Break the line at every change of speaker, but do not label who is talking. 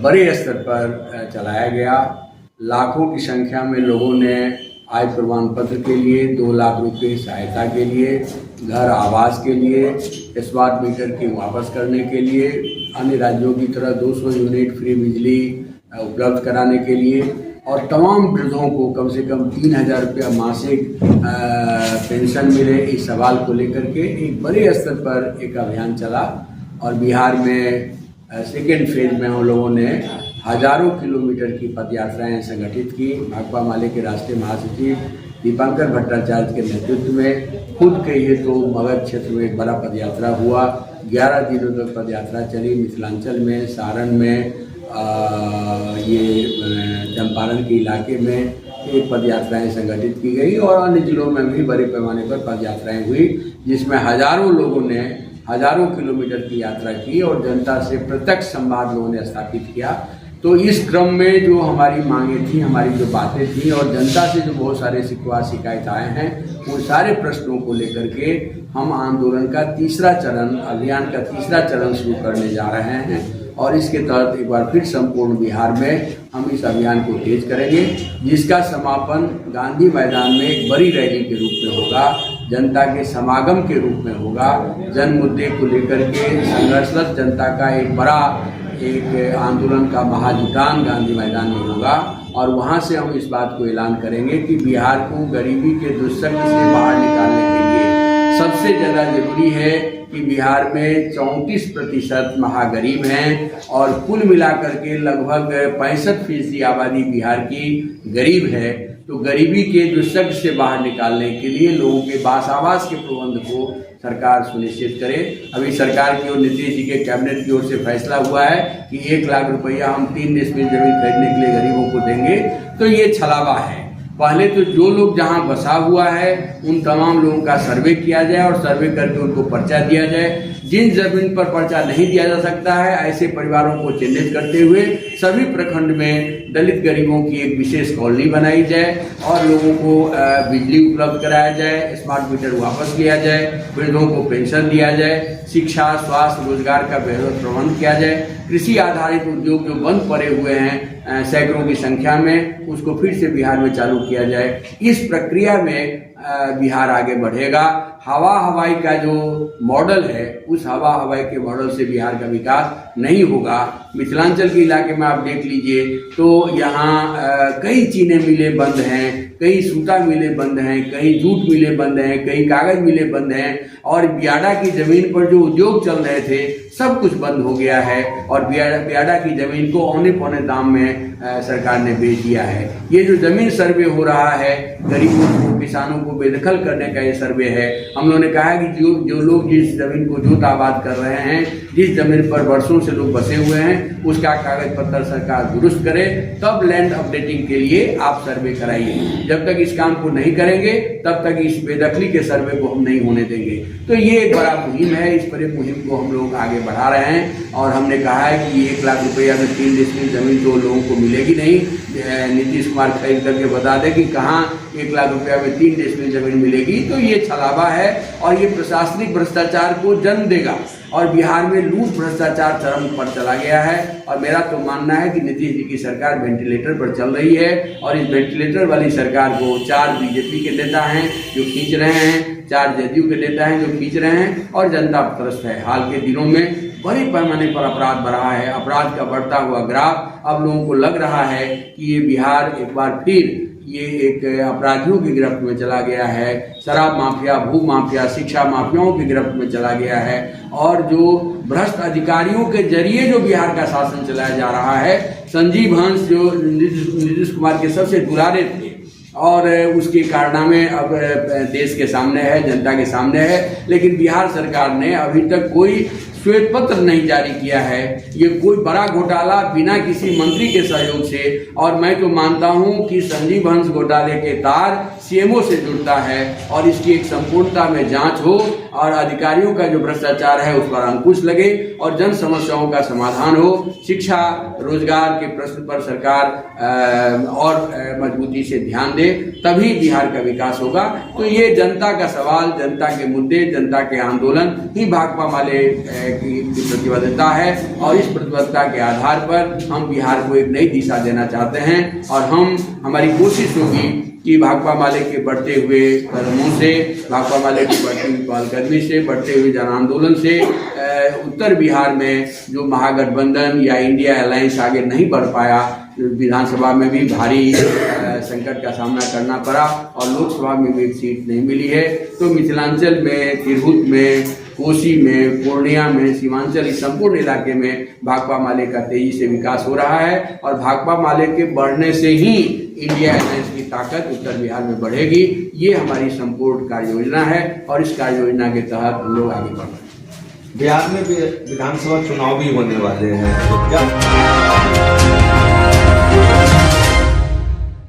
बड़े स्तर पर चलाया गया। लाखों की संख्या में लोगों ने आय प्रमाण पत्र के लिए, 2 लाख रुपए सहायता के लिए, घर आवास के लिए, स्मार्ट मीटर की वापस करने के लिए, अन्य राज्यों की तरह 200 यूनिट फ्री बिजली उपलब्ध कराने के लिए और तमाम वृद्धों को कम से कम 3,000 रुपया मासिक पेंशन मिले, इस सवाल को लेकर के एक बड़े स्तर पर एक अभियान चला। और बिहार में सेकेंड फेज में हम लोगों ने हजारों किलोमीटर की पद यात्राएँ संगठित की। भाकपा माले के राष्ट्रीय महासचिव दीपांकर भट्टाचार्य के नेतृत्व में खुद कहिए तो मगध क्षेत्र में एक बड़ा पद यात्रा हुआ। 11 दिनों तक पद यात्रा चली। मिथिलांचल में, सारण में, ये चंपारण के इलाके में एक पद यात्राएँ संगठित की गई और अन्य जिलों में भी बड़े पैमाने पर पद यात्राएँ हुई, जिसमें हजारों लोगों ने हजारों किलोमीटर की यात्रा की और जनता से प्रत्यक्ष संवाद लोगों ने स्थापित किया। तो इस क्रम में जो हमारी मांगें थी, हमारी जो बातें थी और जनता से जो बहुत सारे शिकवा शिकायत आए हैं, उन सारे प्रश्नों को लेकर के हम आंदोलन का तीसरा चरण, अभियान का तीसरा चरण शुरू करने जा रहे हैं। और इसके तहत एक बार फिर संपूर्ण बिहार में हम इस अभियान को तेज करेंगे, जिसका समापन गांधी मैदान में एक बड़ी रैली के रूप में होगा, जनता के समागम के रूप में होगा। जन मुद्दे को लेकर के संघर्षरत जनता का एक बड़ा आंदोलन का महाजुटान गांधी मैदान में होगा और वहां से हम इस बात को ऐलान करेंगे कि बिहार को गरीबी के दुष्चक्र से बाहर निकालने के लिए सबसे ज़्यादा जरूरी है कि बिहार में 34% महागरीब हैं और कुल मिलाकर के लगभग 65% आबादी बिहार की गरीब है। तो गरीबी के दुष्चक्र से बाहर निकालने के लिए लोगों के आवास के प्रबंध को सरकार सुनिश्चित करे। अभी सरकार की ओर, नीतीश जी के कैबिनेट की ओर से फैसला हुआ है कि 1 लाख रुपया हम 3 डिसमिल जमीन खरीदने के लिए गरीबों को देंगे। तो ये छलावा है। पहले तो जो लोग जहां बसा हुआ है उन तमाम लोगों का सर्वे किया जाए और सर्वे करके उनको पर्चा दिया जाए। जिन जमीन पर पर्चा नहीं दिया जा सकता है, ऐसे परिवारों को चिन्हित करते हुए सभी प्रखंड में दलित गरीबों की एक विशेष कॉलोनी बनाई जाए और लोगों को बिजली उपलब्ध कराया जाए, स्मार्ट मीटर वापस लिया जाए, वृद्धों को पेंशन दिया जाए, शिक्षा, स्वास्थ्य, रोजगार का बेहतर प्रबंध किया जाए, कृषि आधारित उद्योग जो बंद पड़े हुए हैं सैकड़ों की संख्या में, उसको फिर से बिहार में चालू किया जाए। इस प्रक्रिया में बिहार आगे बढ़ेगा। हवाई का जो मॉडल है, उस हवाई के मॉडल से बिहार का विकास नहीं होगा। मिथिलांचल के इलाके में आप देख लीजिए तो यहाँ कई चीनी मिलें बंद हैं, कई सूता मिलें बंद हैं, कई जूट मिलें बंद हैं, कई कागज मिलें बंद हैं और बियाडा की जमीन पर जो उद्योग चल रहे थे सब कुछ बंद हो गया है और बियाडा की जमीन को औने पौने दाम में सरकार ने बेच दिया है। ये जो जमीन सर्वे हो रहा है, गरीबों को, किसानों को बेदखल करने का ये सर्वे है। हम लोगों ने कहा है कि जो लोग जिस जमीन को जोत आबाद कर रहे हैं, जिस जमीन पर वर्षों से लोग बसे हुए हैं, उसका कागज पत्र सरकार दुरुस्त करे, तब लैंड अपडेटिंग के लिए आप सर्वे कराइए। जब तक इस काम को नहीं करेंगे तब तक इस बेदखली के सर्वे को हम नहीं होने देंगे। तो ये एक बड़ा मुहिम है। इस बड़े मुहिम को हम लोग आगे बढ़ा रहे हैं और हमने कहा है कि 1 लाख रुपया में 3 डिसमिल जमीन तो लोगों को मिलेगी नहीं। नीतीश कुमार खरीद करके बता दें कि कहाँ 1 लाख रुपया में 3 डिसमिल जमीन मिलेगी। तो ये छलावा है और ये प्रशासनिक भ्रष्टाचार को जन्म देगा और बिहार में लूट भ्रष्टाचार चरम पर चला गया है। और मेरा तो मानना है कि नीतीश जी की सरकार वेंटिलेटर पर चल रही है और इस वेंटिलेटर वाली सरकार को 4 बीजेपी के नेता हैं जो खींच रहे हैं, 4 जदयू के नेता हैं जो खींच रहे हैं और जनता त्रस्त है। हाल के दिनों में बड़े पैमाने पर अपराध बढ़ा है। अपराध का बढ़ता हुआ ग्राफ, अब लोगों को लग रहा है कि ये बिहार एक बार फिर ये एक अपराधियों की गिरफ्त में चला गया है। शराब माफिया, भू माफिया, शिक्षा माफियाओं की गिरफ्त में चला गया है और जो भ्रष्ट अधिकारियों के जरिए जो बिहार का शासन चलाया जा रहा है, संजीव हंस जो नीतीश कुमार के सबसे दुलारे थे और उसके कारनामे अब देश के सामने है, जनता के सामने है। लेकिन बिहार सरकार ने अभी तक कोई श्वेत पत्र नहीं जारी किया है। ये कोई बड़ा घोटाला बिना किसी मंत्री के सहयोग से, और मैं तो मानता हूं कि संजीव हंस घोटाले के तार सीएमओ से जुड़ता है और इसकी एक संपूर्णता में जांच हो और अधिकारियों का जो भ्रष्टाचार है उस पर अंकुश लगे और जन समस्याओं का समाधान हो। शिक्षा, रोजगार के प्रश्न पर सरकार और मजबूती से ध्यान दे, तभी बिहार का विकास होगा। तो ये जनता का सवाल, जनता के मुद्दे, जनता के आंदोलन ही भाकपा माले की प्रतिबद्धता है और इस प्रतिबद्धता के आधार पर हम बिहार को एक नई दिशा देना चाहते हैं और हमारी कोशिश होगी कि भाकपा माले के बढ़ते हुए कदमों से, भाकपा माले की बढ़ती हुई पहलकदमी से, बढ़ते हुए जन आंदोलन से उत्तर बिहार में जो महागठबंधन या इंडिया अलायंस आगे नहीं बढ़ पाया, विधानसभा में भी भारी संकट का सामना करना पड़ा और लोकसभा में भी एक सीट नहीं मिली है, तो मिथिलांचल में, तिरहुत में, कोसी में, पूर्णिया में, सीमांचल इस संपूर्ण इलाके में भाकपा माले का तेजी से विकास हो रहा है और भाकपा माले के बढ़ने से ही इंडिया अलायंस की ताकत उत्तर बिहार में बढ़ेगी। ये हमारी संपूर्ण कार्य योजना है और इस कार्य योजना के तहत हम लोग आगे बढ़ रहे हैं।
बिहार में भी विधानसभा चुनाव भी होने वाले हैं, तो क्या